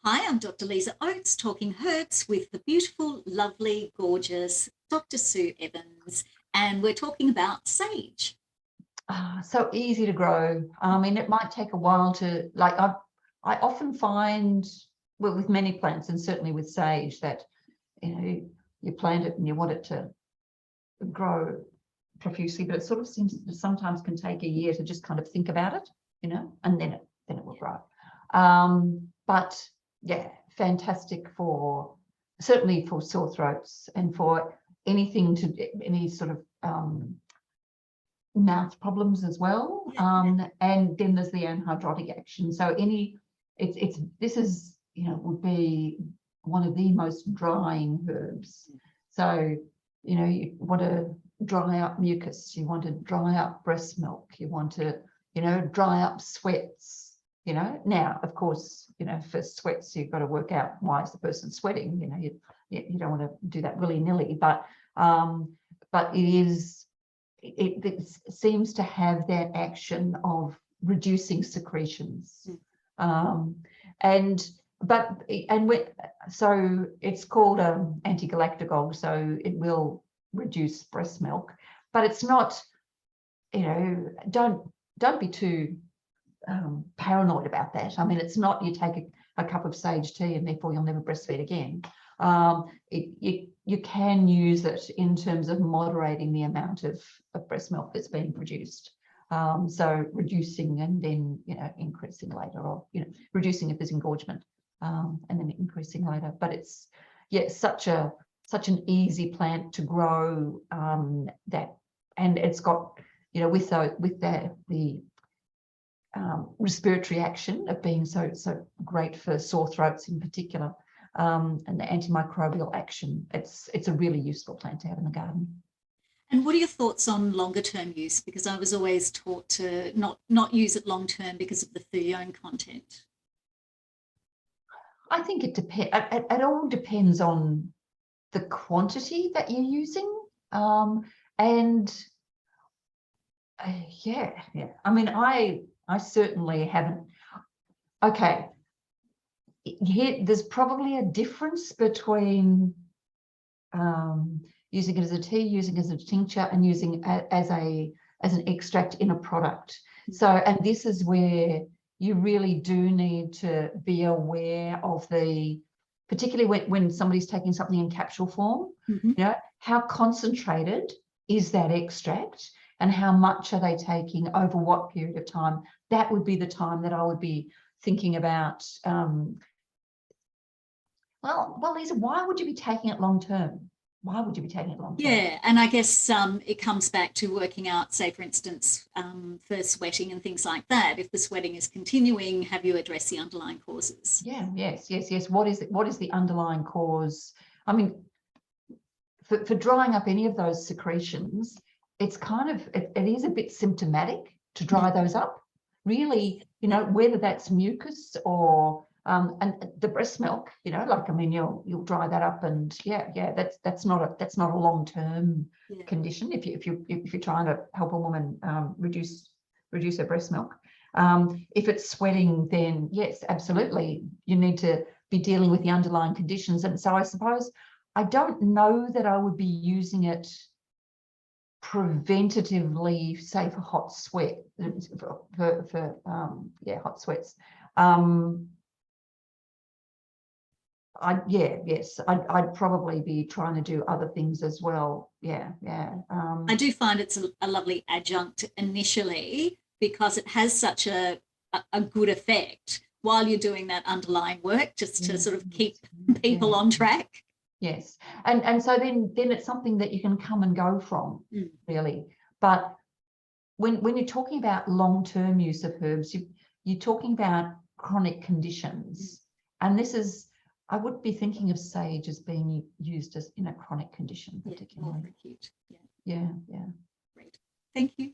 Hi, I'm Dr. Lisa Oates, talking herbs with the beautiful, lovely, gorgeous Dr. Sue Evans, and we're talking about sage. So easy to grow. I mean, it might take a while to, like, I often find, well, with many plants and certainly with sage, that, you plant it and you want it to grow profusely, but it sort of seems sometimes can take a year to just kind of think about it, and then it will grow. But yeah, fantastic for, certainly for sore throats and for anything to any sort of mouth problems as well. And then there's the anhydrotic action. So this is, would be one of the most drying herbs. So, you want to dry up mucus, you want to dry up breast milk, you want to, dry up sweats, Now, of course, for sweats, you've got to work out why is the person sweating, you don't want to do that willy-nilly, but it seems to have that action of reducing secretions. So it's called antigalacticol, so it will reduce breast milk, but it's not, don't be too paranoid about that. I mean, it's not you take a cup of sage tea and therefore you'll never breastfeed again. You can use it in terms of moderating the amount of breast milk that's being produced. So reducing and then, increasing later, or, reducing if there's engorgement, and then increasing later. But it's, such an easy plant to grow, and it's got, with the respiratory action of being so great for sore throats in particular, and the antimicrobial action. It's a really useful plant to have in the garden. And what are your thoughts on longer term use? Because I was always taught to not use it long term because of the thuone content. I think it depends. It all depends on the quantity that you're using, and yeah. I mean, I certainly haven't. Okay, here there's probably a difference between using it as a tea, using it as a tincture, and using it as an extract in a product. So, and this is where you really do need to be aware of particularly when somebody's taking something in capsule form, how concentrated is that extract and how much are they taking over what period of time. That would be the time that I would be thinking about, well, Lisa, why would you be taking it long term? Why would you be taking it long term? Yeah, and I guess it comes back to working out, say, for instance, for sweating and things like that. If the sweating is continuing, have you addressed the underlying causes? Yeah, yes. What is the underlying cause? I mean, for drying up any of those secretions, it's kind of, it is a bit symptomatic to dry those up. Really, whether that's mucus or and the breast milk, like, I mean, you'll dry that up, and that's not a long-term condition if you're trying to help a woman reduce her breast milk. If it's sweating, then yes, absolutely, you need to be dealing with the underlying conditions. And so I suppose I don't know that I would be using it preventatively, say, for hot sweat, for hot sweats. I'd probably be trying to do other things as well. I do find it's a lovely adjunct initially because it has such a good effect while you're doing that underlying work, just to sort of keep people on track. Yes, and so then it's something that you can come and go from, really. But when you're talking about long-term use of herbs, you're talking about chronic conditions, and this is, I would be thinking of sage as being used as in a chronic condition, particularly. More acute. Yeah. Great. Thank you.